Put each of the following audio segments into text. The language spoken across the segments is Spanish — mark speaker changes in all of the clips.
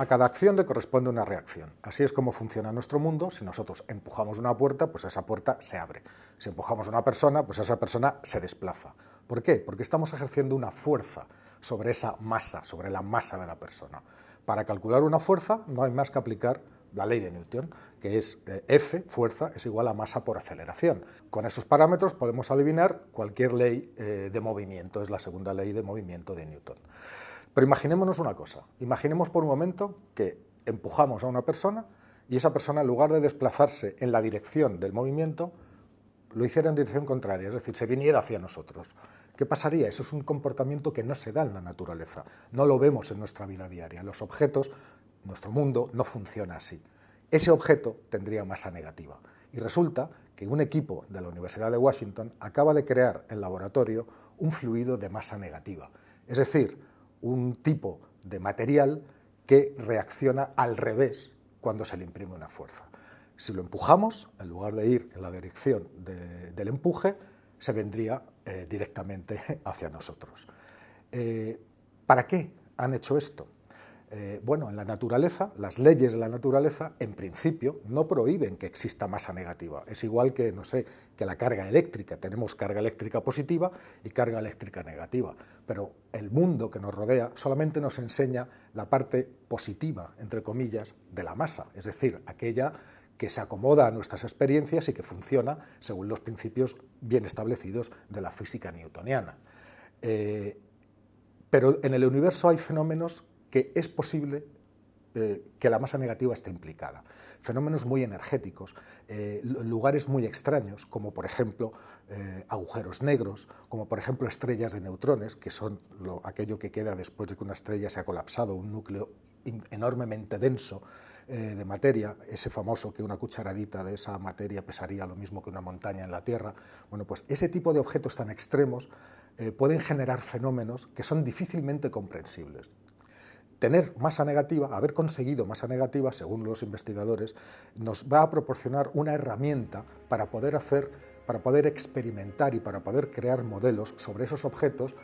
Speaker 1: A cada acción le corresponde una reacción. Así es como funciona nuestro mundo. Si nosotros empujamos una puerta, pues esa puerta se abre. Si empujamos a una persona, pues esa persona se desplaza. ¿Por qué? Porque estamos ejerciendo una fuerza sobre esa masa, sobre la masa de la persona. Para calcular una fuerza no hay más que aplicar la ley de Newton, que es F, fuerza, es igual a masa por aceleración. Con esos parámetros podemos adivinar cualquier ley de movimiento, es la segunda ley de movimiento de Newton. Pero imaginémonos una cosa, imaginemos por un momento que empujamos a una persona y esa persona, en lugar de desplazarse en la dirección del movimiento, lo hiciera en dirección contraria, es decir, se viniera hacia nosotros. ¿Qué pasaría? Eso es un comportamiento que no se da en la naturaleza, no lo vemos en nuestra vida diaria. Los objetos, nuestro mundo, no funciona así. Ese objeto tendría masa negativa. Y resulta que un equipo de la Universidad de Washington acaba de crear en laboratorio un fluido de masa negativa. Es decir, un tipo de material que reacciona al revés cuando se le imprime una fuerza. Si lo empujamos, en lugar de ir en la dirección del empuje, se vendría directamente hacia nosotros. ¿Para qué han hecho esto? Bueno, en la naturaleza, las leyes de la naturaleza, en principio, no prohíben que exista masa negativa. Es igual que, no sé, que la carga eléctrica. Tenemos carga eléctrica positiva y carga eléctrica negativa. Pero el mundo que nos rodea solamente nos enseña la parte positiva, entre comillas, de la masa. Es decir, aquella que se acomoda a nuestras experiencias y que funciona según los principios bien establecidos de la física newtoniana. Pero en el universo hay fenómenos que es posible que la masa negativa esté implicada. Fenómenos muy energéticos, lugares muy extraños, como por ejemplo agujeros negros, como por ejemplo estrellas de neutrones, que son aquello que queda después de que una estrella se ha colapsado, un núcleo enormemente denso de materia, ese famoso que una cucharadita de esa materia pesaría lo mismo que una montaña en la Tierra. Bueno, pues ese tipo de objetos tan extremos pueden generar fenómenos que son difícilmente comprensibles. Tener masa negativa, haber conseguido masa negativa, según los investigadores, nos va a proporcionar una herramienta para poder experimentar y para poder crear modelos sobre esos objetos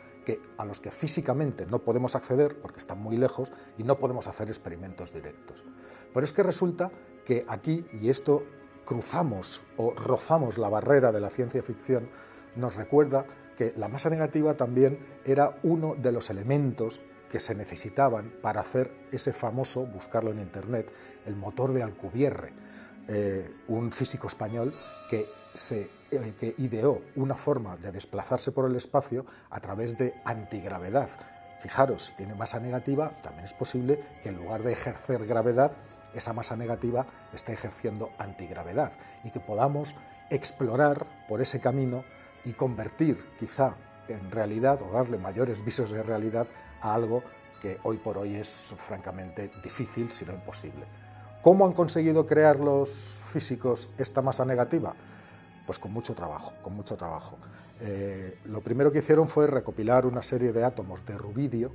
Speaker 1: a los que físicamente no podemos acceder porque están muy lejos y no podemos hacer experimentos directos. Pero es que resulta que aquí, y esto cruzamos o rozamos la barrera de la ciencia ficción, nos recuerda que la masa negativa también era uno de los elementos que se necesitaban para hacer ese famoso, buscarlo en internet, el motor de Alcubierre, un físico español que ideó una forma de desplazarse por el espacio a través de antigravedad. Fijaros, si tiene masa negativa, también es posible que en lugar de ejercer gravedad, esa masa negativa esté ejerciendo antigravedad y que podamos explorar por ese camino y convertir quizá en realidad o darle mayores visos de realidad a algo que hoy por hoy es francamente difícil, si no imposible. ¿Cómo han conseguido crear los físicos esta masa negativa? Pues con mucho trabajo, con mucho trabajo. Lo primero que hicieron fue recopilar una serie de átomos de rubidio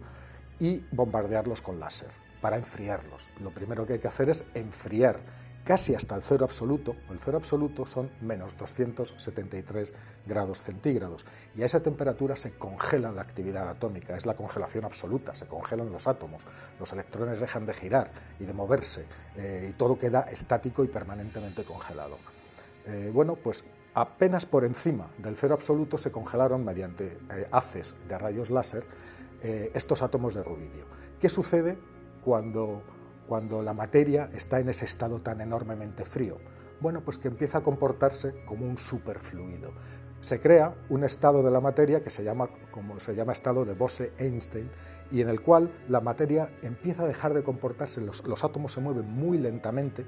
Speaker 1: y bombardearlos con láser para enfriarlos. Lo primero que hay que hacer es enfriar casi hasta el cero absoluto. El cero absoluto son menos 273 grados centígrados y a esa temperatura se congela la actividad atómica, es la congelación absoluta, se congelan los átomos, los electrones dejan de girar y de moverse y todo queda estático y permanentemente congelado. Bueno, pues apenas por encima del cero absoluto se congelaron mediante haces de rayos láser estos átomos de rubidio. ¿Qué sucede cuando la materia está en ese estado tan enormemente frío? Bueno, pues que empieza a comportarse como un superfluido. Se crea un estado de la materia que se llama estado de Bose-Einstein y en el cual la materia empieza a dejar de comportarse, los átomos se mueven muy lentamente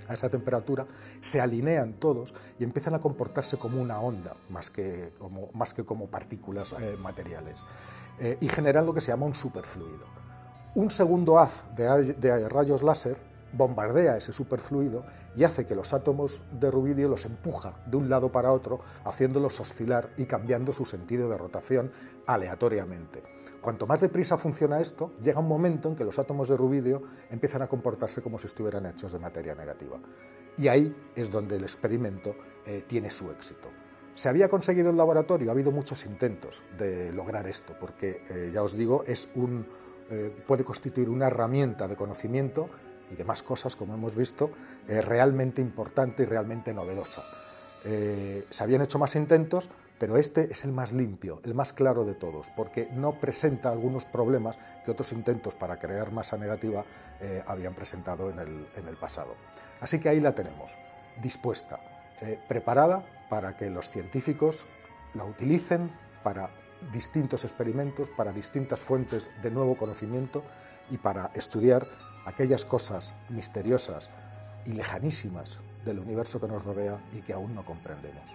Speaker 1: a esa temperatura, se alinean todos y empiezan a comportarse como una onda, más que como partículas materiales, y generan lo que se llama un superfluido. Un segundo haz de rayos láser bombardea ese superfluido y hace que los átomos de rubidio los empuja de un lado para otro, haciéndolos oscilar y cambiando su sentido de rotación aleatoriamente. Cuanto más deprisa funciona esto, llega un momento en que los átomos de rubidio empiezan a comportarse como si estuvieran hechos de materia negativa. Y ahí es donde el experimento tiene su éxito. Se había conseguido en laboratorio, ha habido muchos intentos de lograr esto, porque ya os digo, es un puede constituir una herramienta de conocimiento y demás cosas, como hemos visto, realmente importante y realmente novedosa. Se habían hecho más intentos, pero este es el más limpio, el más claro de todos, porque no presenta algunos problemas que otros intentos para crear masa negativa habían presentado en el pasado. Así que ahí la tenemos, dispuesta, preparada para que los científicos la utilicen para distintos experimentos, para distintas fuentes de nuevo conocimiento y para estudiar aquellas cosas misteriosas y lejanísimas del universo que nos rodea y que aún no comprendemos.